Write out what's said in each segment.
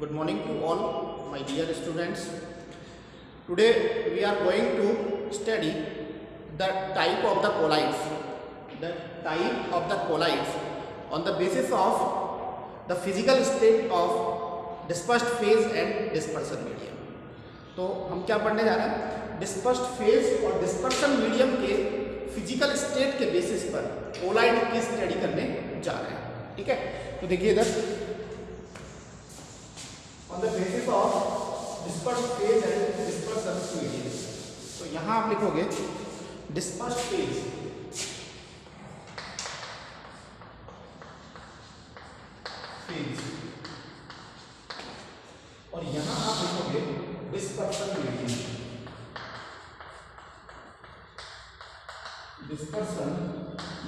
Good morning to all my dear students. Today we are going to study the type of the colloids. The type of the colloids on the basis of the physical state of dispersed phase and dispersion medium. तो हम क्या पढ़ने जा रहे हैं? Dispersed phase और dispersion medium के physical state के बेसिस पर कोलाइड की स्टडी करने जा रहे हैं. ठीक है, तो देखिए इधर on the basis of dispersed phase and dispersion medium. तो यहाँ आप लिखोगे dispersed phase और यहाँ आप लिखोगे dispersion medium. dispersion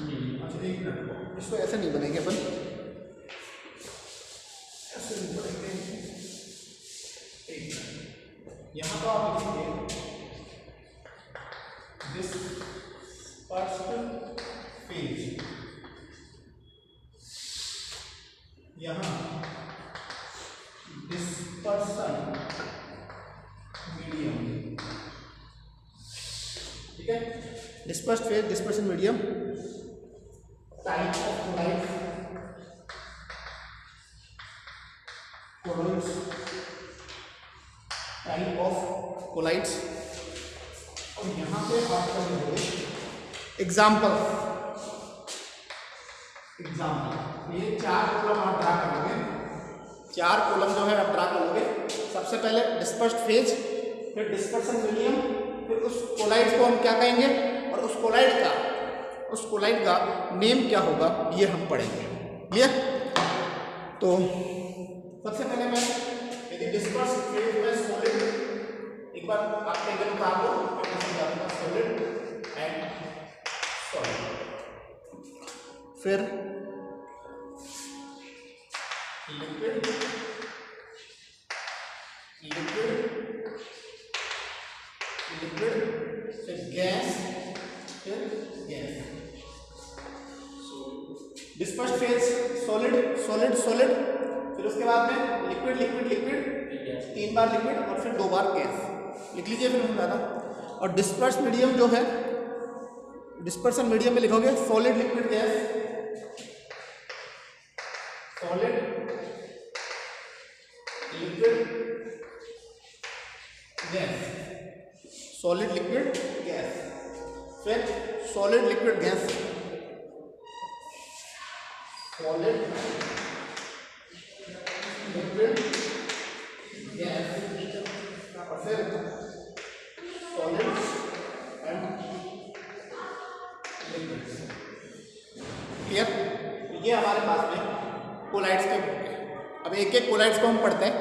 medium. अच्छा एक मिनट, इसको ऐसे नहीं बनेंगे अपन, ऐसे नहीं बनेंगे. यहाँ तो आप लिखेंगे डिस्पर्स्ड फेज, यहाँ डिस्पर्शन मीडियम. ठीक है, dispersed phase, dispersion medium, type of colloid, type of colloids. और यहाँ पे आप क्या करोगे? एग्जाम्पल. ये 4 कॉलम आप ड्रा करोगे. 4 कॉलम जो है आप ड्रा करोगे. सबसे पहले डिस्पर्स्ड फेज, फिर डिस्पर्शन मीडियम, फिर उस कोलाइड को हम क्या कहेंगे और उस कोलाइड का नेम क्या होगा ये हम पढ़ेंगे. क्लियर? तो सबसे पहले मैं यदि डिस्पर्स्ड फेज में सॉलिड, एक बार आप टेबल उतार दो, मैं समझाऊंगा. सॉलिड एंड सॉलिड, फिर लिक्विड, फिर गैस, डिस्पर्स्ड फेज सॉलिड, फिर उसके बाद में लिक्विड 3 बार लिक्विड और फिर 2 बार गैस. लिख लीजिए, फिर हम बता दूं. और डिस्पर्स मीडियम जो है, डिस्पर्सन मीडियम में लिखोगे solid liquid gas, solid liquid gas, solid liquid gas, फिर solid liquid gas, solid liquid gas, और फिर सॉलिड एंड लिक्विड. क्लियर? ये हमारे पास में कोलाइड्स के बुक है. अब एक एक कोलाइड्स को हम पढ़ते हैं.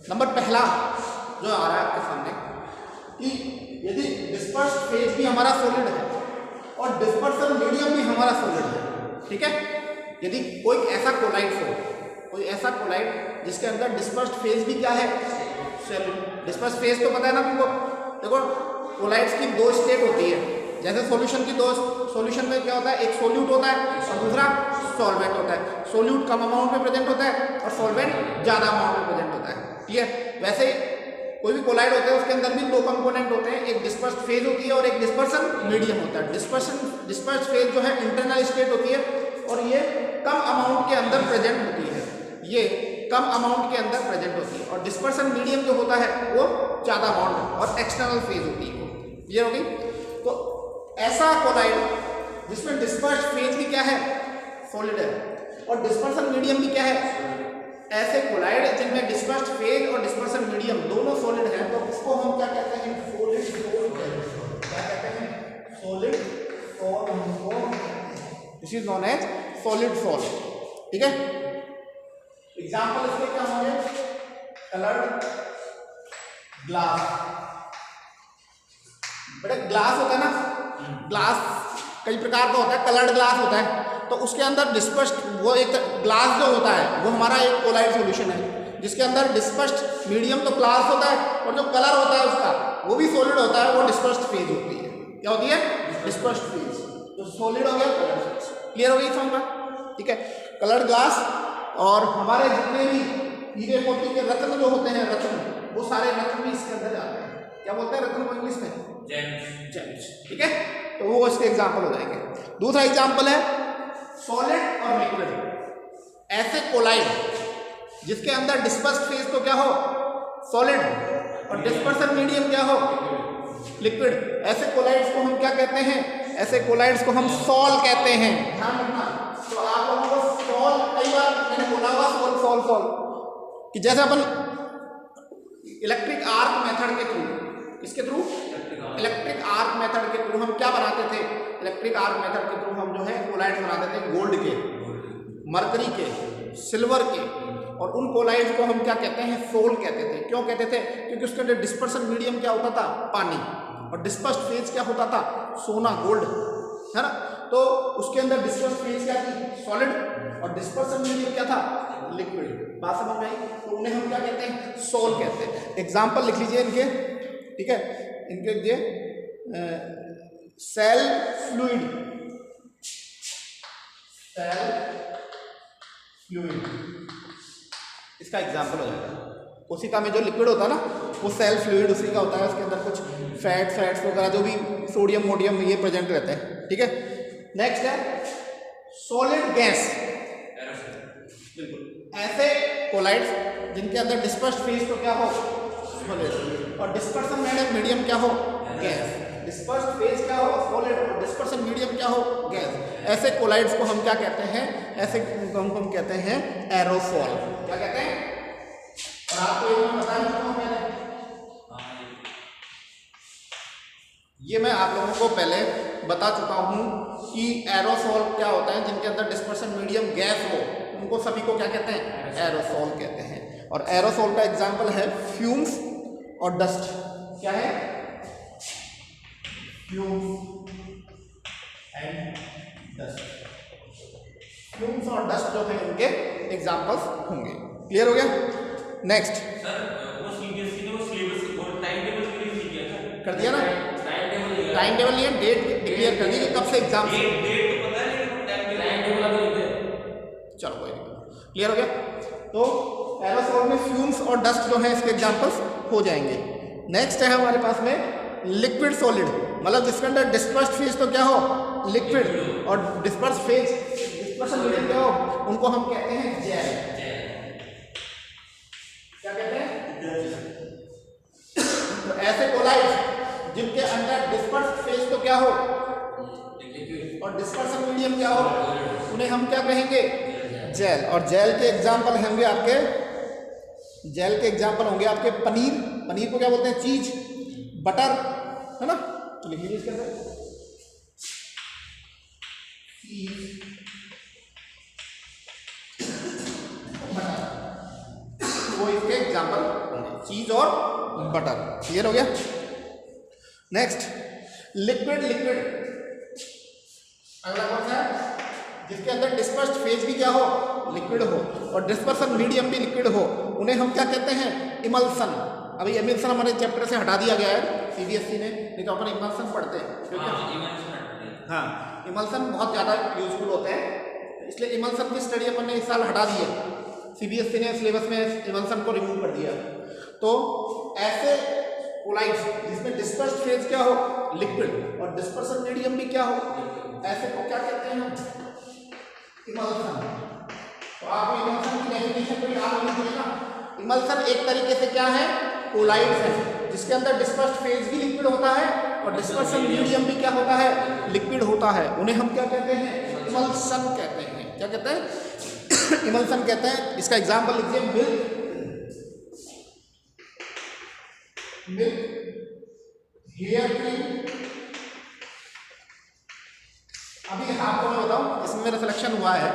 नंबर पहला जो आ रहा है आपके सामने कि यदि डिस्पर्स्ड फेज भी हमारा सॉलिड है और डिस्पर्सन मीडियम भी हमारा सॉलिड है. ठीक है, यदि कोई ऐसा कोलाइड हो, कोई ऐसा कोलाइड जिसके अंदर डिस्पर्स्ड फेज भी क्या है, डिस्पर्स्ड फेज तो पता है ना तुमको. देखो कोलाइड्स की 2 स्टेट होती है. जैसे सॉल्यूशन की 2, सॉल्यूशन में क्या होता है, एक सोल्यूट होता है और दूसरा सॉल्वेंट होता है. सोल्यूट कम अमाउंट में प्रेजेंट होता है और सॉल्वेंट ज़्यादा अमाउंट में प्रेजेंट होता है. क्लियर? वैसे कोई भी कोलाइड होता है उसके अंदर भी 2 कंपोनेंट होते हैं, एक डिस्पर्स्ड फेज होती है और एक डिस्पर्सन मीडियम होता है. डिस्पर्स्ड फेज जो है इंटरनल स्टेट होती है और ये कम अमाउंट के अंदर प्रेजेंट होती है. ये कम अमाउंट के अंदर प्रेजेंट होती है. और डिस्पर्सन मीडियम जो होता है वो ज़्यादा अमाउंट और एक्सटर्नल फेज होती है. क्लियर हो गई? तो ऐसा कोलाइड जिसमें डिस्पर्स्ड फेज भी क्या है, सॉलिड है, और डिस्पर्सन मीडियम भी क्या है, ऐसे कोलाइड जिनमें डिस्पर्स्ड फेज और डिस्पर्सन मीडियम दोनों सॉलिड है, तो उसको हम क्या कहते हैं, सॉलिड सॉल्ट. क्या कहते हैं? Solid salt. This is known as solid salt. ठीक है, एग्जाम्पल इसके क्या होंगे? Coloured glass. बेटा ग्लास होता है ना, ग्लास कई प्रकार का होता है. कलर्ड ग्लास होता है तो उसके अंदर डिस्पर्स्ड, वो एक ग्लास जो होता है वो हमारा एक कोलाइड सॉल्यूशन है जिसके अंदर डिस्पर्स्ड मीडियम तो ग्लास होता है और जो कलर होता है उसका वो भी सॉलिड होता है, वो डिस्पर्स्ड फेज होती है. क्या होती है? Dispersed phase. तो सॉलिड हो गया, कलर फेज. क्लियर हो गई समझ में? ठीक है, कलर्ड ग्लास और हमारे जितने भी हीरे मोती के रत्न जो होते हैं, रत्न, वो सारे रत्न भी इसके अंदर आते हैं। क्या बोलते हैं रत्न को इंग्लिश में? जेम्स। ठीक है, तो वो इसके एग्जाम्पल हो जाएंगे। दूसरा एग्जाम्पल है सॉलिड और लिक्विड। ऐसे कोलाइड जिसके अंदर डिस्पर्स्ड फेज तो क्या हो, सॉलिड, और डिस्पर्सन मीडियम क्या हो, लिक्विड। ऐसे कोलाइड्स को हम क्या कहते हैं? ऐसे कोलाइड्स को हम सॉल कहते हैं। ध्यान रखना। तो आप लोगों को सॉल, कई बार मैंने बोला हुआ सॉल सॉल सॉल, कि जैसे अपन इलेक्ट्रिक आर्क मेथड के थ्रू, किसके थ्रू? इलेक्ट्रिक आर्क मेथड के थ्रू हम क्या बनाते थे? इलेक्ट्रिक आर्क मेथड के थ्रू हम जो है कोलाइड्स बनाते थे गोल्ड के, मरकरी के, सिल्वर के, और उन कोलाइड्स को हम क्या कहते हैं? सोल कहते थे। क्यों कहते थे? क्योंकि उसके अंदर डिस्पर्सन मीडियम क्या होता था? पानी, और डिस्पर्स्ड फेज क्या होता था? सोना, गोल्ड, है ना। तो उसके अंदर डिस्पर्स्ड फेज क्या थी? सॉलिड, और डिस्पर्सन मीडियम क्या था? लिक्विड। बात समझ में आई? तो उन्हें हम क्या कहते हैं? सोल कहते हैं। एग्जाम्पल लिख लीजिए इनके, ठीक है, इनके लिए सेल फ्लूइड, सेल फ्लूइड इसका एग्जाम्पल हो जाएगा। उसी का में जो लिक्विड होता है ना, वो सेल फ्लूइड उसी का होता है। उसके अंदर कुछ फैट्स वगैरह जो भी सोडियम मोडियम ये प्रेजेंट रहते हैं। ठीक है, नेक्स्ट है सॉलिड गैस। ऐसे कोलाइड्स जिनके अंदर डिस्पर्स्ड फेज तो क्या हो? सॉलिड, और डिस्पर्सन मीडियम क्या हो? गैस। डिस्पर्स्ड फेज क्या हो? सॉलिड, और डिस्पर्सन मीडियम क्या हो? गैस। ऐसे कोलाइड्स को हम क्या कहते हैं? ऐसे को हम कहते हैं एरोसॉल। क्या कहते हैं? और आपको ये मैं बता चुका हूं मैंने, ये मैं आप लोगों को पहले बता चुका हूं कि एरोसॉल क्या होता है। जिनके अंदर डिस्पर्सन मीडियम गैस हो उनको सभी को क्या कहते हैं? एरोसॉल कहते हैं। और एरोसॉल का एग्जांपल है फ्यूम्स और डस्ट। क्या है? Fumes and dust. फ्यूम्स और डस्ट जो है इनके एग्जांपल्स होंगे। क्लियर हो गया? नेक्स्ट सर, वो सीबीएसई ने वो सिलेबस और टाइम टेबल क्लियर नहीं किया कर दिया ना? टाइम टेबल नहीं है, डेट डिक्लेयर कर दी कि कब से एग्जाम। डेट तो पता है लेकिन टाइम टेबल अभी नहीं है। चलो कोई नहीं, क्लियर हो गया। तो एरोसॉल में फ्यूम्स और डस्ट जो है इसके एग्जांपल्स हो जाएंगे। नेक्स्ट है हमारे पास में लिक्विड सॉलिड, मतलब जिसके अंदर डिस्पर्स्ड फेज तो क्या हो? लिक्विड, और डिस्पर्स्ड फेज, डिस्पर्सन मीडियम क्या हो? उनको हम कहते हैं जेल। क्या कहते हैं? तो ऐसे कोलाइड्स जिनके अंदर डिस्पर्स्ड फेज तो क्या हो? और डिस्पर्सन मीडियम क्या हो? उन्हें हम क्या कहेंगे? जेल। और जेल के एग्जांपल होंगे आपके, जेल के एग्जांपल होंगे आपके पनीर। पनीर को क्या बोलते हैं? चीज, बटर, है ना। तो लिख लीजिए इसके अंदर वो इसके एग्जांपल होंगे, चीज और बटर। क्लियर हो गया? Next liquid. अगला कौन सा है? जिसके अंदर डिस्पर्स्ड फेज भी क्या हो? लिक्विड हो, और डिस्पर्सन मीडियम भी लिक्विड हो, उन्हें हम क्या कहते हैं? इमल्सन। अभी इमल्सन हमारे चैप्टर से हटा दिया गया है सीबीएसई ने, नहीं तो अपन इमल्सन पढ़ते हैं। हाँ, इमल्सन बहुत ज़्यादा यूजफुल होते हैं, इसलिए इमल्सन की स्टडी अपन ने इस साल हटा दी है। सीबीएसई ने सिलेबस में इमल्सन को रिमूव कर दिया। तो ऐसे कोलाइड्स जिसमें डिस्पर्स्ड फेज क्या हो? लिक्विड, और डिस्पर्सन मीडियम भी क्या हो? ऐसे को क्या कहते हैं? इमल्सन। तो आपको इमल्सन की डेफिनेशन को याद होनी चाहिए ना। इमल्सन एक तरीके से क्या है? कोलाइड्स है जिसके अंदर डिस्पर्स्ड फेज भी लिक्विड होता है और डिस्पर्सन मीडियम भी क्या होता है? लिक्विड होता है। उन्हें हम क्या कहते हैं? इमल्सन कहते हैं। क्या कहते हैं? इमल्सन कहते हैं। इसका एग्जांपल लिखिए, मिल्क, हेयर क्रीम। अभी आपको मैं बताऊं, इसमें मेरा सिलेक्शन हुआ है,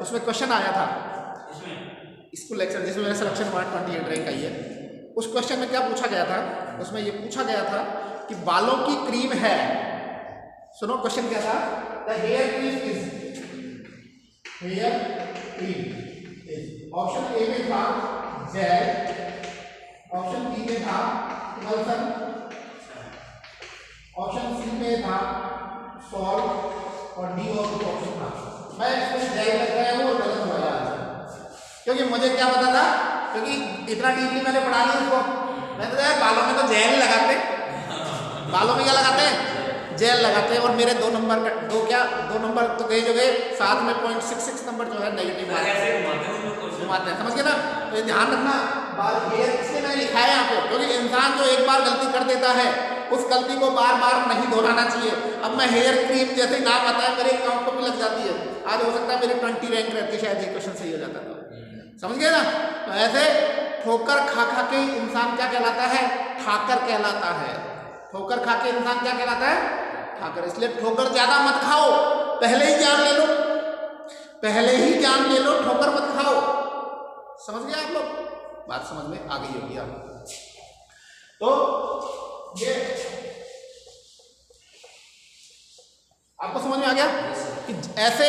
उसमें क्वेश्चन आया था स्कूल लेक्चर जिसमें मेरा सिलेक्शन हुआ 28 रैंक आई है। उस क्वेश्चन में क्या पूछा गया था? उसमें ये पूछा गया था कि बालों की क्रीम है। सुनो क्वेश्चन क्या था? The hair cream is, hair cream is. Option A में था जेल, ऑप्शन बी में था इमल्सन, ऑप्शन सी में था सॉल्ट, और डी ऑप्शन था। मैं इसमें जेल लग गया हूँ और गलत हुआ यार, क्योंकि मुझे क्या पता था क्योंकि इतना डीपली मैंने पढ़ा लिया इसको। मैं तो यार बालों में तो जेल लगाते, बालों में क्या लगाते हैं, जेल लगाते हैं। और मेरे 2 नंबर का 2 नंबर तो गए जो गए, साथ में 0.66 नंबर जो है नेगेटिव घुमाते हैं, समझ गए ना। तो ये ध्यान रखना बार हेयर, इसलिए मैंने लिखा है यहाँ पे, क्योंकि इंसान जो एक बार गलती कर देता है उस गलती को बार बार नहीं दोहराना चाहिए। अब मैं हेयर क्रीम जैसे ही नाम आता है मेरे अकाउंट को भी लग जाती है, आज हो सकता है मेरी 20 रैंक रहती है, शायद ये क्वेश्चन सही हो जाता था, समझ गए ना। तो ऐसे ठोकर खा खा के इंसान क्या कहलाता है, ठाकर कहलाता है। ठोकर खा के इंसान क्या कहलाता है, ठाकर। इसलिए ठोकर ज्यादा मत खाओ, पहले ही ज्ञान ले लो, पहले ही ज्ञान ले लो, ठोकर मत खाओ। समझ गए आप लोग, बात समझ में आ गई होगी आप। तो ये आपको समझ में आ गया कि ऐसे,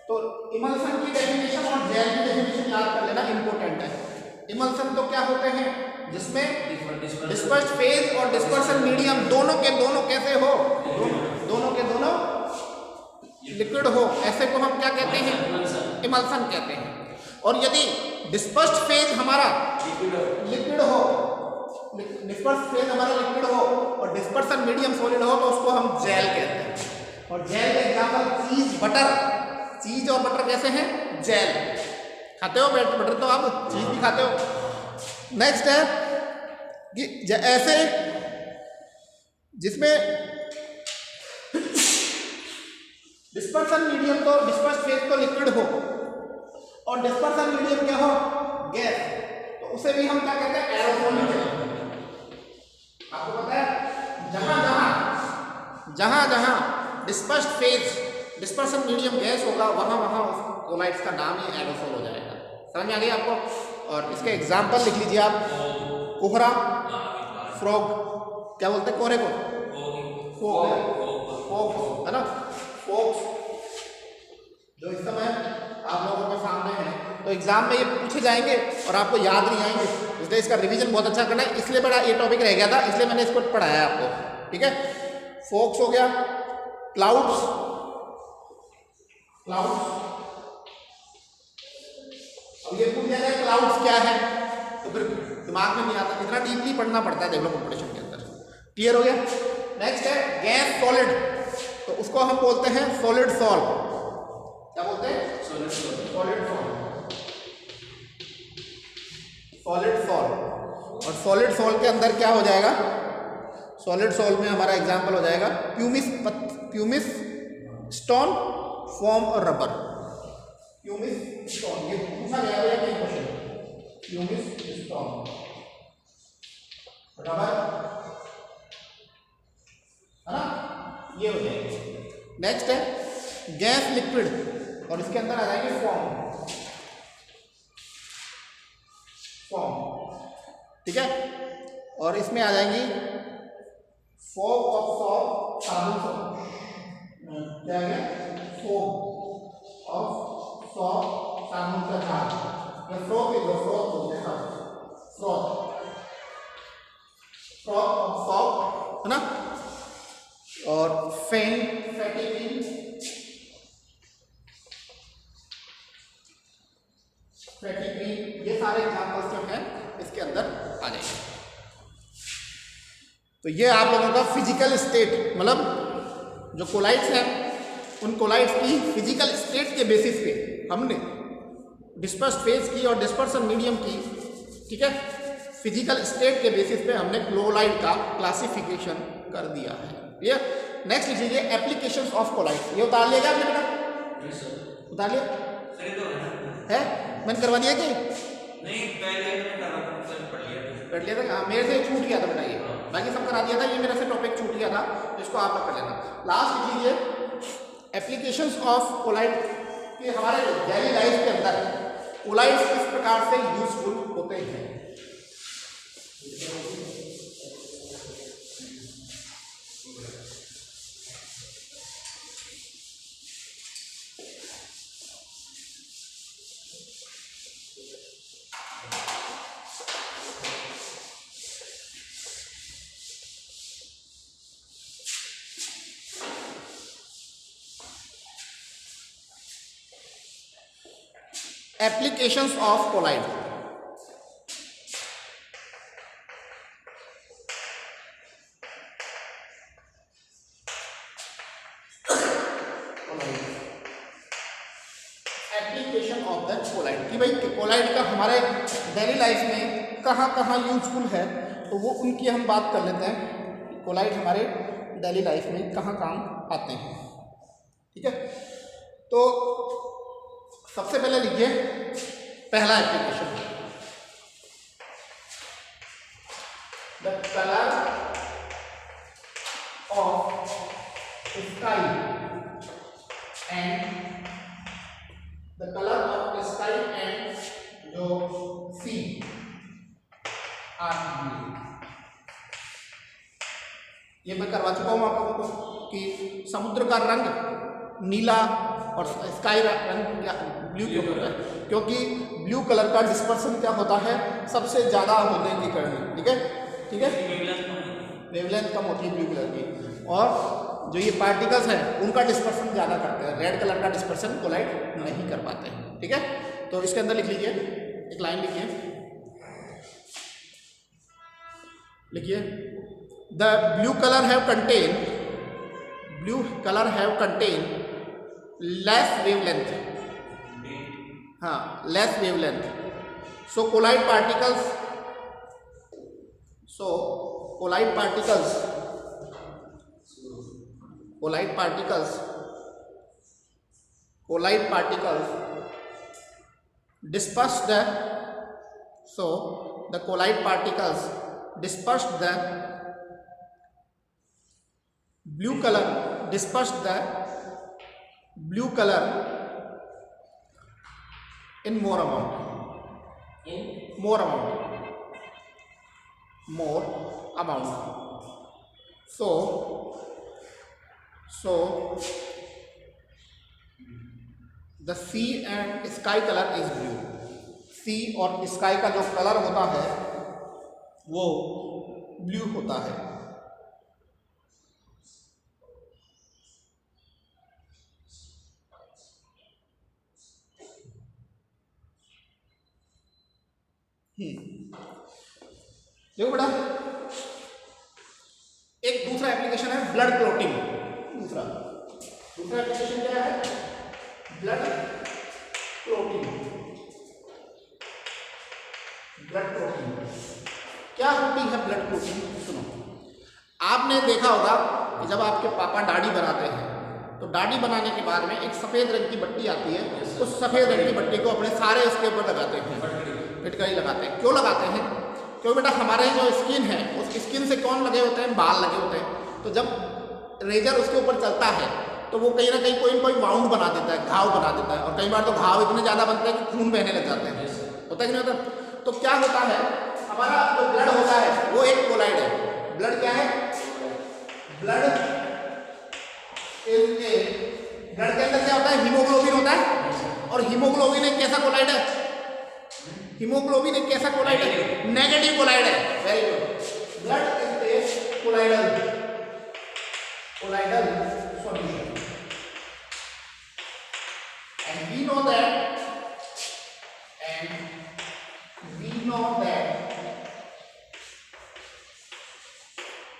तो इमल्सन की डेफिनेशन और जेल की डेफिनेशन याद कर लेना, इंपॉर्टेंट है। इमल्सन तो क्या होते हैं, जिसमें डिस्पर्स्ड फेज और डिस्पर्सन मीडियम दोनों के दोनों कैसे हो, दोनों के दोनों लिक्विड हो, ऐसे को हम क्या कहते हैं, इमल्सन कहते हैं। और यदि डिस्पर्स्ड फेज हमारा लिक्विड हो, डिस्पर्स्ड फेज हमारा लिक्विड हो और डिस्पर्सन मीडियम सॉलिड हो, तो उसको हम जेल कहते हैं। और जेल का एग्जांपल चीज, बटर, चीज और बटर कैसे हैं, जेल। खाते हो बटर, तो आप चीज भी खाते हो। नेक्स्ट है कि ऐसे जिसमें डिस्पर्सन मीडियम, तो डिस्पर्स्ड फेज तो लिक्विड हो और डिस्पर्सन मीडियम क्या हो, गैस, तो उसे भी हम क्या कहते हैं, एरोसोल कहते हैं। आपको पता है जहां जहां dispersed phase, dispersion medium gas होगा, वहां वहां कोलाइड्स का नाम ही एरोसोल हो जाएगा। समझ में आ गई आपको। और इसके एग्जाम्पल लिख लीजिए आप, कोहरा, फ्रॉग, क्या बोलते हैं कोहरे को, फोक है ना, फोक्स, जो इस समय आप लोगों के सामने है। तो एग्जाम में ये पूछे जाएंगे और आपको याद नहीं आएंगे, इसलिए इसका रिवीजन बहुत अच्छा करना है। इसलिए बड़ा ये टॉपिक रह गया था, इसलिए मैंने इसको पढ़ाया आपको, ठीक है। फोक्स हो गया, क्लाउड्स, अब ये पूछ जाएगा क्लाउड्स क्या है, तो फिर दिमाग में नहीं आता, इतना डीपली पढ़ना पड़ता है, देख लो कॉम्पिटिशन के अंदर। क्लियर हो गया। नेक्स्ट है गैस सॉलिड, तो उसको हम बोलते हैं सॉलिड सॉल्व। क्या बोलते हैं, सॉलिड सॉल्व। और सॉलिड सॉल्व के अंदर क्या हो जाएगा, सॉलिड सॉल्व में हमारा एग्जांपल हो जाएगा प्यूमिस स्टोन, फोम और रबर। प्यूमिस स्टोन, ये पूछा गया है कि क्वेश्चन, प्यूमिस स्टोन, रबर, है ना, ये हो जाएगा। नेक्स्ट है गैस लिक्विड, और इसके अंदर आ जाएंगे फॉर्म, ठीक है। और इसमें आ जाएंगी फॉग ऑफ सॉल्ट, साबुन, क्या है, फॉग ऑफ सॉल्ट, साबुन का झाग, या फ्रॉग बोलते हैं, फ्रॉग ऑफ सॉल्ट, है ना। और फेंट, फैटिगिंग, ये सारे एग्जांपल्स जो हैं इसके अंदर आ जाएंगे। तो ये आप लोगों का फिजिकल स्टेट, मतलब जो कोलाइड्स हैं उन कोलाइड्स की फिजिकल स्टेट के बेसिस पे हमने डिस्पर्स्ड फेज की और डिस्पर्सन मीडियम की, ठीक है, फिजिकल स्टेट के बेसिस पे हमने कोलाइड का क्लासिफिकेशन कर दिया है। क्लियर। नेक्स्ट लिखिए एप्लीकेशंस ऑफ कोलाइड्स, ये उतार लिया आपने बेटा, उतार लिया है, मैंने करवा दिया कि नहीं, पहले पढ़ लिया था, हाँ मेरे से छूट गया था बेटा ये, बाकी सब करा दिया था, ये मेरे से टॉपिक छूट गया था, इसको आप लोग कर लेना। लास्ट लीजिए एप्लीकेशंस ऑफ कोलाइड कि हमारे डेली लाइफ के अंदर कोलाइड्स किस प्रकार से यूजफुल होते हैं। एप्लीकेशंस ऑफ कोलाइड, कि भाई कोलाइड का हमारे डेली लाइफ में कहाँ कहाँ यूजफुल है, तो वो उनकी हम बात कर लेते हैं। कोलाइड हमारे डेली लाइफ में कहाँ काम आते हैं, ठीक है। तो सबसे पहले लिखिए पहला application, the colour of sky and the colour of sky and जो सी आर, ये मैं करवा चुका हूँ आप लोगों को कि समुद्र का रंग नीला और स्काई रंग ब्लू क्यों होता है, क्योंकि ब्लू कलर का डिस्पर्सन क्या होता है, सबसे ज़्यादा होने के कारण, ठीक है, ठीक है, वेवलेंथ कम होती है ब्लू कलर की, और जो ये पार्टिकल्स हैं उनका डिस्पर्सन ज़्यादा करते हैं, रेड कलर का डिस्पर्सन कोलाइड नहीं कर पाते हैं, ठीक है। तो इसके अंदर लिख लीजिए, एक लाइन लिखिए the blue colour have contain less wavelength, हाँ less wavelength, so colloid particles dispersed the blue color in more amount. So the sea and sky color is blue. सी और स्काई का जो कलर होता है वो ब्लू होता है। देखो बेटा, एक दूसरा एप्लीकेशन है ब्लड क्लॉटिंग। दूसरा एप्लीकेशन क्या है? Blood clotting. क्या होती है ब्लड क्लॉटिंग? सुनो, आपने देखा होगा कि जब आपके पापा दाढ़ी बनाते हैं तो दाढ़ी बनाने के बाद में एक सफ़ेद रंग की बट्टी आती है, उस सफ़ेद रंग की बट्टी को अपने सारे उसके ऊपर लगाते हैं, फिटकरी लगाते हैं। क्यों लगाते हैं? क्यों बेटा, हमारे जो स्किन है उस स्किन से कौन लगे होते हैं? बाल लगे होते हैं। तो जब रेजर उसके ऊपर चलता है तो वो कहीं ना कहीं कोई ना कोई वाउंड बना देता है, घाव बना देता है, और कई बार तो घाव इतने ज़्यादा बनते हैं कि खून बहने लग जाते हैं। होता है कि नहीं होता? तो क्या होता है, हमारा जो ब्लड होता है वो एक कोलाइड है। ब्लड क्या है? ब्लड ब्लड के अंदर क्या होता है? हीमोग्लोबिन होता है। और हीमोग्लोबिन एक कैसा कोलाइड है? हीमोग्लोबिन एक कैसा कोलाइड है? नेगेटिव कोलाइड है। Very good. Blood is a colloidal solution, and we know that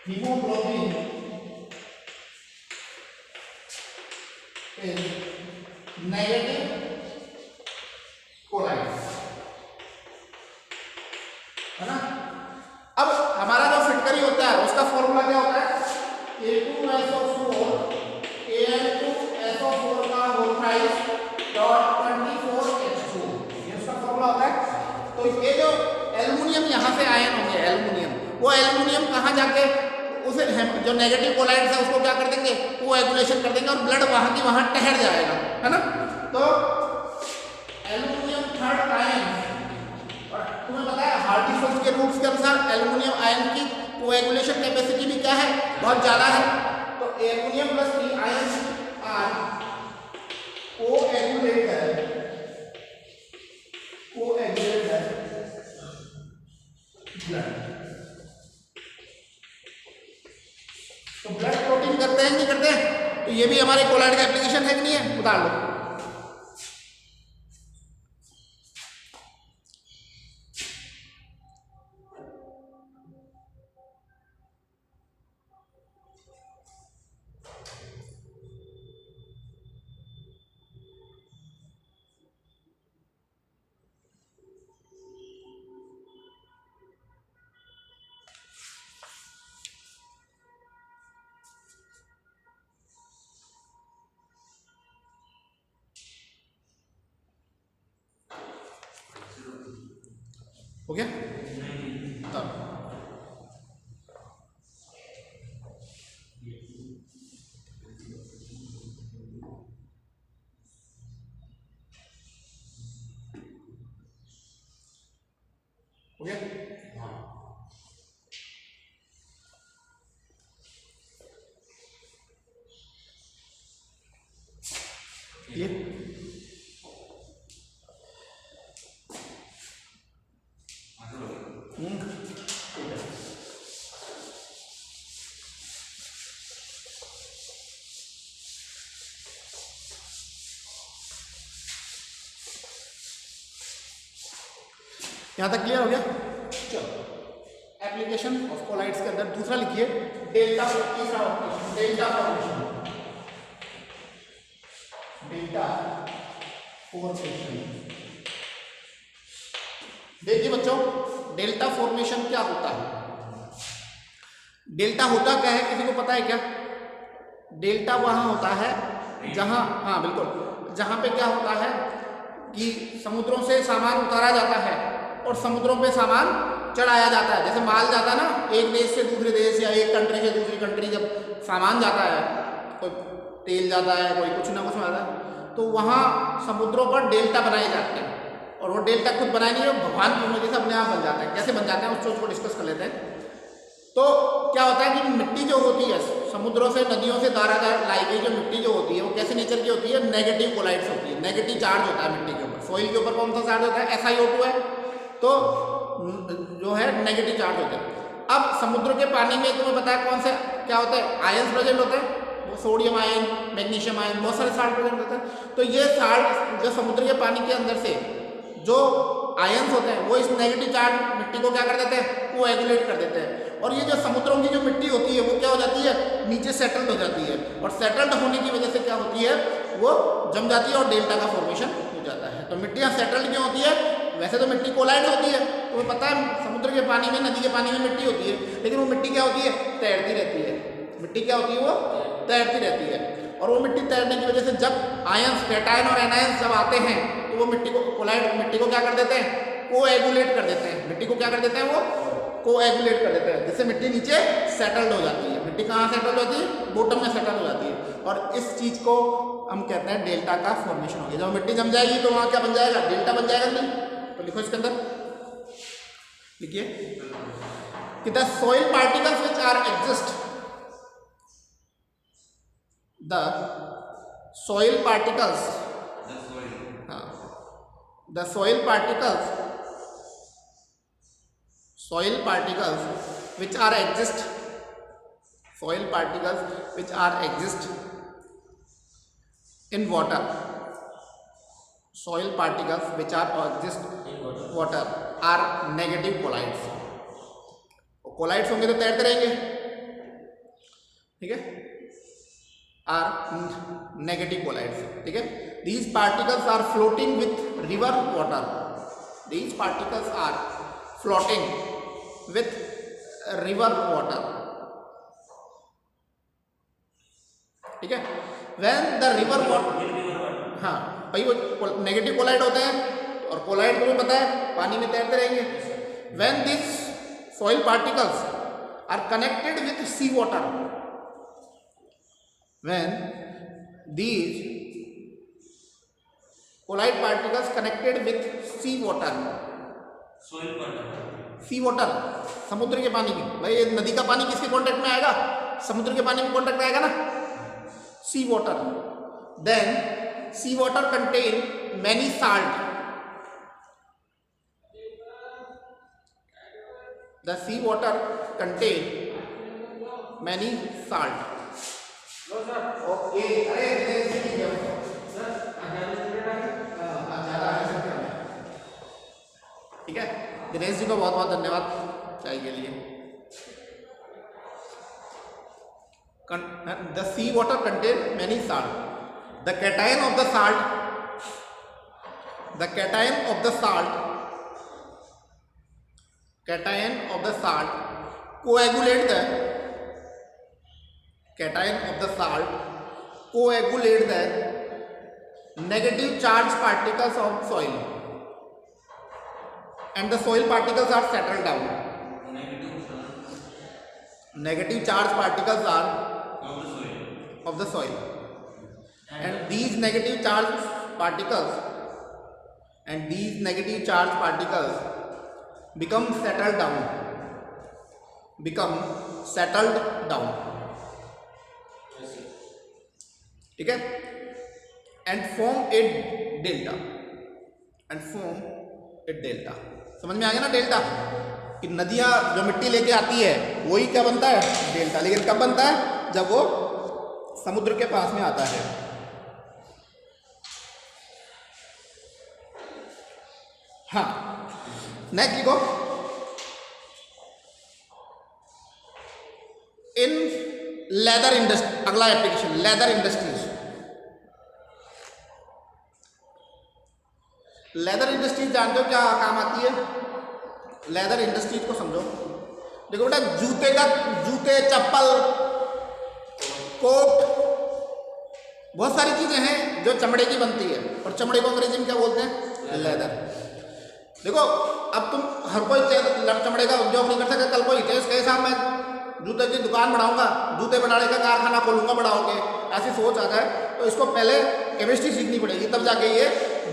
hemoglobin is negative colloid, है ना। अब हमारा जो फिटकरी होता है उसका फॉर्मूला क्या होता है? A2SO4 Al2SO4 का होल प्राइस .24H2, ये उसका फॉर्मूला होता है। तो ये जो एल्युमिनियम यहाँ से आयन होंगे, एल्युमिनियम, वो एल्युमिनियम कहाँ जाके उसे जो नेगेटिव कोलाइड्स है उसको क्या कर देंगे? वो एगुलेशन कर देंगे और ब्लड वहाँ की वहाँ ठहर जाएगा, है ना। तो एल्युमिनियम थर्ड आयन, और तुम्हें पता है हार्डी-फोर्ड के रूल्स के अनुसार एल्युमिनियम आयन की कोएगुलेशन कैपेसिटी भी क्या है? बहुत ज़्यादा है। तो aluminium plus 3 ion are coagulate है ब्लड। तो ब्लड क्लॉटिंग करते हैं नहीं करते हैं? तो ये भी हमारे कोलाइड का एप्लीकेशन है कि नहीं है? उतार लो। हो गया तब हो गया। ये यहाँ तक क्लियर हो गया। चलो एप्लीकेशन ऑफ कोलाइड्स के अंदर दूसरा लिखिए डेल्टा, तीसरा operation delta formation, delta formation. देखिए बच्चों, डेल्टा फॉर्मेशन क्या होता है? डेल्टा होता क्या है, किसी को पता है क्या? डेल्टा वहां होता है जहां, हाँ बिल्कुल, जहां पे क्या होता है कि समुद्रों से सामान उतारा जाता है और समुद्रों पे सामान चढ़ाया जाता है। जैसे माल जाता है ना एक देश से दूसरे देश या एक कंट्री से दूसरी कंट्री, जब सामान जाता है, कोई तेल जाता है, कोई कुछ ना कुछ जाता है, तो वहाँ समुद्रों पर डेल्टा बनाए जाते हैं। और वो डेल्टा खुद बनाए नहीं है, भगवान की मर्जी से अपने आप बन जाता है। कैसे बन जाते हैं उस चीज़ को डिस्कस कर लेते हैं। तो क्या होता है कि मिट्टी जो होती है समुद्रों से, नदियों से धाराधार लाई गई जो मिट्टी जो होती है वो कैसे नेचर की होती है? नेगेटिव कोलाइड्स होती है, नेगेटिव चार्ज होता है मिट्टी के ऊपर। सॉइल के ऊपर कौन सा चार्ज होता है? SiO2 है, तो जो है नेगेटिव चार्ज होता है। अब समुद्र के पानी में तुम्हें पता है कौन से क्या होता है? आयंस प्रेजेंट होते हैं, वो सोडियम आयन, मैग्नीशियम आयन, बहुत सारे साल्ट प्रेजेंट होते हैं। तो ये साल्ट जो समुद्र के पानी के अंदर से जो आयंस होते हैं वो इस नेगेटिव चार्ज मिट्टी को क्या कर देते हैं? कोएगुलेट कर देते हैं। और ये जो समुद्रों की जो मिट्टी होती है वो क्या हो जाती है? नीचे सेटल्ड हो जाती है, और सेटल्ड होने की वजह से क्या होती है? वो जम जाती है और डेल्टा का फॉर्मेशन हो जाता है। तो मिट्टियाँ सेटल्ड क्यों होती है? वैसे तो मिट्टी कोलाइड होती है, तो पता है समुद्र के पानी में, नदी के पानी में मिट्टी होती है, लेकिन वो मिट्टी क्या होती है? तैरती रहती है। मिट्टी क्या होती है? वो तैरती रहती है। और वो मिट्टी तैरने की वजह से जब आयंस, कैटायन और एनायंस जब आते हैं तो वो मिट्टी को, कोलाइड मिट्टी को क्या कर देते हैं? कोएगुलेट कर देते हैं। मिट्टी को क्या कर देते हैं? वो कोएगुलेट कर देते हैं, जिससे मिट्टी नीचे सेटल्ड हो जाती है। मिट्टी कहाँ सेटल हो जाती है? बॉटम में सेटल हो जाती है। और इस चीज को हम कहते हैं डेल्टा का फॉर्मेशन हो गया। जब मिट्टी जम जाएगी तो वहाँ क्या बन जाएगा? डेल्टा बन जाएगा। नहीं तो लिखो इसके अंदर, लिखिए कि the soil particles which are exist, the soil particles, हाँ, the soil particles which are exist, soil particles which are exist in water, soil particles which are exist in water are negative colloids. colloids होंगे तो तैरते रहेंगे, ठीक है? are negative colloids, ठीक है? These particles are floating with river water. These particles are floating with river water, ठीक है? When the river water, हाँ भाई वो नेगेटिव कोलाइड होते हैं, और कोलाइड तुम्हें पता है पानी में तैरते रहेंगे। When these soil particles are connected with sea water, when these colloid particles connected with sea water, soil particles, C water, समुद्र के पानी की, भाई नदी का पानी किसके कांटेक्ट में आएगा? समुद्र के पानी में कांटेक्ट में आएगा ना, sea water. Then sea water contain many salt, the sea water contain many salt. Okay, ठीक है? दिनेश जी को बहुत बहुत धन्यवाद चाय के लिए। The sea water contain many salt, the cation of the salt, the cation of the salt, cation of the salt coagulate the, cation of the salt coagulate the negative charge particles of soil, and the soil particles are settled down. Negative charge particles are of the soil, and these negative charge particles become settled down. ठीक है, and form a delta. समझ में आ गया ना delta? कि नदियां जो मिट्टी लेके आती है वही क्या बनता है? डेल्टा। लेकिन कब बनता है? जब वो समुद्र के पास में आता है। हाँ, नेक्स्ट लिखो, इन लेदर इंडस्ट्री, अगला application leather industries. Leather industries जानते हो क्या काम आती है? लेदर इंडस्ट्रीज को समझो। देखो बेटा, जूते, चप्पल, कोट, बहुत सारी चीजें हैं जो चमड़े की बनती है, और चमड़े को अंग्रेजी में क्या बोलते हैं? लेदर। देखो, अब तुम हर कोई चमड़े का उद्योग नहीं कर सकता। कल कोई कहे साहब मैं जूते की दुकान बढ़ाऊंगा, जूते बनाने का कारखाना खोलूंगा, बढ़ाओगे, ऐसी सोच आ जाए तो इसको पहले केमिस्ट्री सीखनी पड़ेगी, तब जाके ये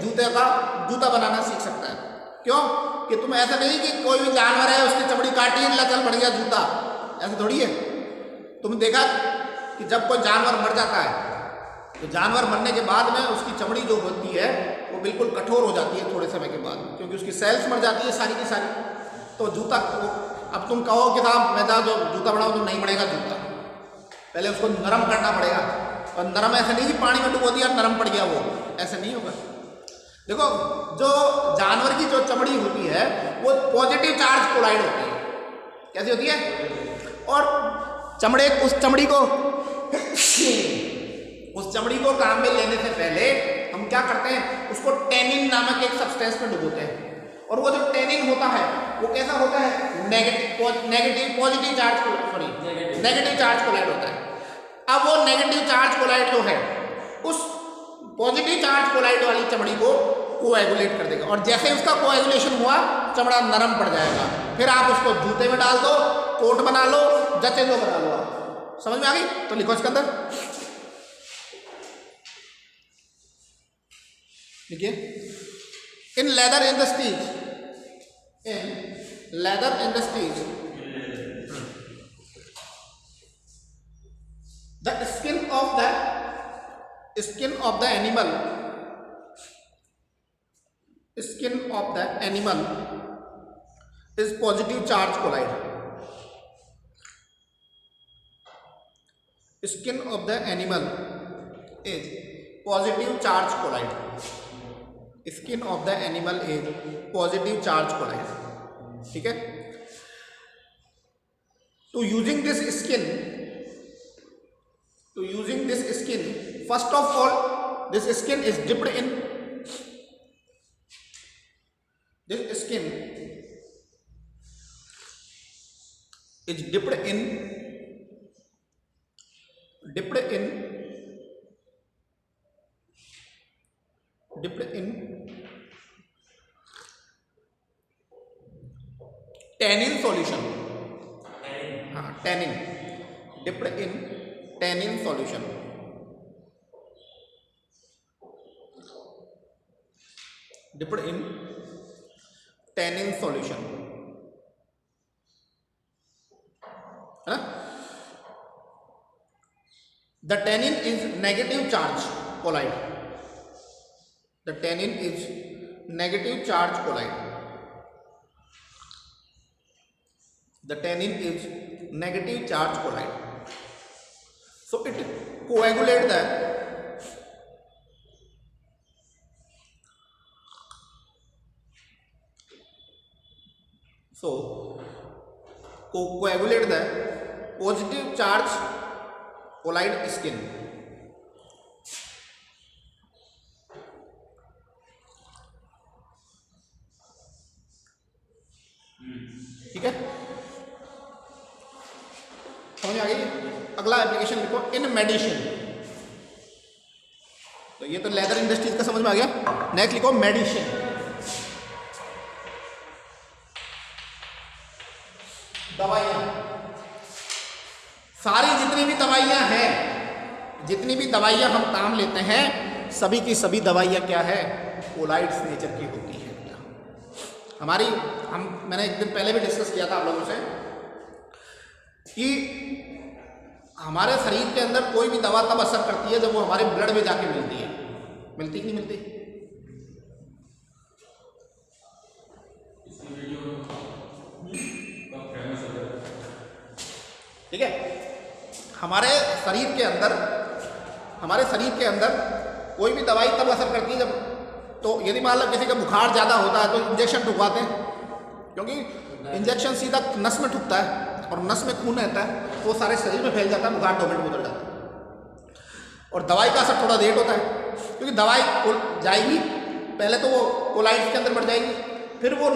जूता बनाना सीख सकता है। क्यों? कि तुम ऐसा नहीं कि कोई भी जानवर है उसकी चमड़ी काटी है, चल बढ़ गया जूता, ऐसा थोड़ी है। तुम देखा कि जब कोई जानवर मर जाता है तो जानवर मरने के बाद में उसकी चमड़ी जो होती है वो बिल्कुल कठोर हो जाती है थोड़े समय के बाद, क्योंकि उसकी सेल्स मर जाती है सारी की सारी। तो जूता, अब तुम कहो कि साहब मैं जो जूता बनाऊँ, तो नहीं बढ़ेगा जूता, पहले उसको नरम करना पड़ेगा। और नरम ऐसे नहीं कि पानी में डुबो दिया नरम पड़ गया, वो ऐसे नहीं होगा। देखो, जो जानवर की जो चमड़ी होती है वो पॉजिटिव चार्ज कोलाइड होती है। कैसी होती है? और उस चमड़ी को काम में लेने से पहले हम क्या करते हैं? उसको टेनिन नामक एक सब्सटेंस में डुबोते हैं, और वो जो टेनिन होता है वो कैसा होता है? नेगेटिव चार्ज कोलाइड होता है। अब वो नेगेटिव चार्ज कोलाइड जो है उस पॉजिटिव चार्ज कोलाइड वाली चमड़ी को कोएगुलेट कर देगा, और जैसे उसका कोएगुलेशन हुआ चमड़ा नरम पड़ जाएगा। फिर आप उसको जूते में डाल दो, कोट बना लो, जचे जो बना लो। आप समझ में आ गई? तो लिखो इसके अंदर, देखिए, in leather industries the skin of the animal is positive charge colloid. Skin of the animal is positive charge colloid. Skin of the animal is positive charge colloid. ठीक है? To using this skin, first of all, this skin is dipped in tannin solution. Tannin dipped in tannin solution. है ना? The tannin is negative charge colloid. The tannin is negative charge colloid. The tannin is negative charge colloid. So it coagulates the positive charge colloid skin. ठीक है? समझ आ गई? अगला application लिखो, इन medicine. तो ये तो लेदर इंडस्ट्रीज का समझ में आ गया। नेक्स्ट लिखो मेडिसिन। दवाइयाँ, सारी जितनी भी दवाइयाँ हैं, जितनी भी दवाइयाँ हम काम लेते हैं, सभी की सभी दवाइयाँ क्या है, कोलाइड्स नेचर की होती है। हमारी मैंने एक दिन पहले भी डिस्कस किया था आप लोगों से कि हमारे शरीर के अंदर कोई भी दवा तब असर करती है जब वो हमारे ब्लड में जाके मिलती है। मिलती कि नहीं मिलती? ठीक है, हमारे शरीर के अंदर कोई भी दवाई तब असर करती है जब, तो यदि मान लो किसी का बुखार ज़्यादा होता है तो इंजेक्शन ठुकवाते हैं, क्योंकि इंजेक्शन सीधा नस में ठुकता है और नस में खून रहता है तो वो सारे शरीर में फैल जाता है, बुखार 2 मिनट में उतर जाता है। और दवाई का असर थोड़ा लेट होता है, क्योंकि दवाई जाएगी पहले तो वो कोलाइड्स के अंदर बढ़ जाएगी, फिर वो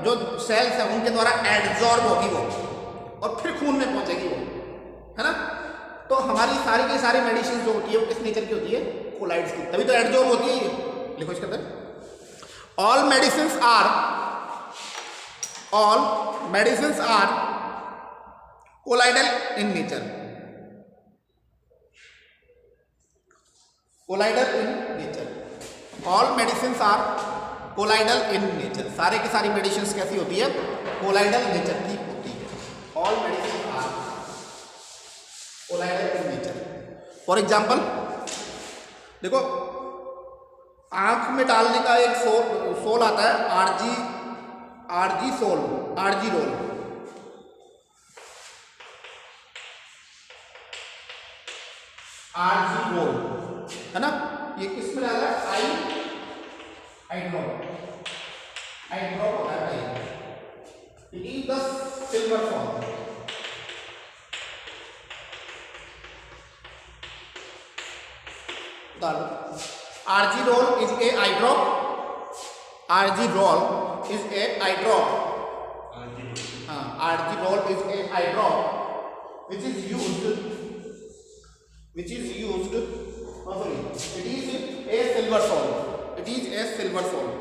जो सेल्स हैं उनके द्वारा एड्जॉर्ब होगी वो, और फिर खून में पहुंचेगी वो, है ना। तो हमारी सारी की सारी मेडिसिन जो होती है वो किस नेचर की होती है, कोलाइड्स की, तभी तो एड्जॉर्ब होती है। लिखो इसके अंदर, all medicine are colloidal in nature. Colloidal in nature, all medicine are colloidal in nature. सारे की सारी मेडिसिन कैसी होती है, कोलाइडल नेचर की होती है। All medicine are colloidal in nature. For example देखो, आंख में डालने का एक सोल आता है, आरजी रोल, है ना। ये किस में डाला है, आई ड्रॉप होता है। It is the silver form. RG roll is a eye drop. RG roll is a eye drop. RG roll is a eye drop, which is used. It is a silver salt. It is a silver salt.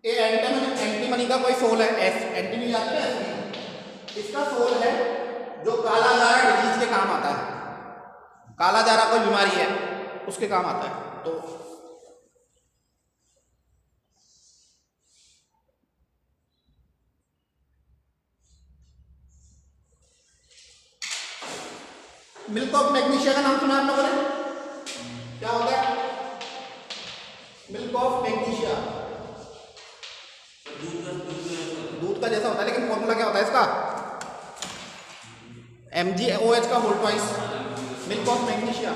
Antimony का कोई soul है, antimony आती है, इसका soul है जो काला Zara disease के काम आता है। काला जारा कोई बीमारी है उसके काम आता है। तो मिल्क ऑफ मैग्नीशिया का नाम सुना आप लोगों ने? क्या होता है मिल्क ऑफ मैग्नीशिया? दूध का जैसा होता है, लेकिन फॉर्मूला क्या होता है इसका? MgOH का whole twice. Milk of magnesia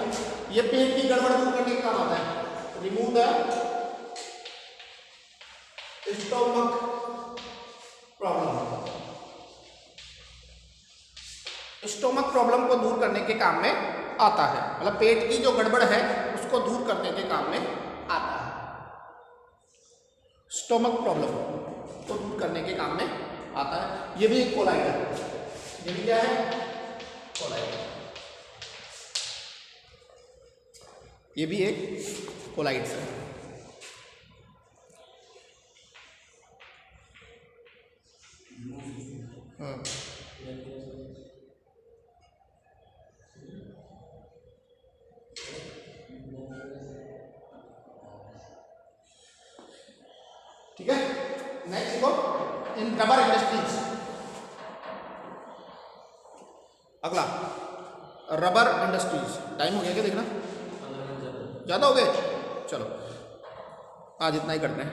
ये पेट की गड़बड़ दूर करने का काम आता है। Remove the stomach problem. Stomach problem को दूर करने के काम में आता है, मतलब पेट की जो गड़बड़ है उसको दूर करने के काम में आता है। स्टोमक प्रॉब्लम को दूर करने के काम में आता है। ये भी एक कोलाइड है। ये भी क्या है? कोलाइड। ये भी एक कोलाइड्स है। ठीक है, नेक्स्ट देखो, इन रबर इंडस्ट्रीज। अगला रबर इंडस्ट्रीज। टाइम हो गया क्या देखना? ज़्यादा हो गए? चलो आज इतना ही करते हैं।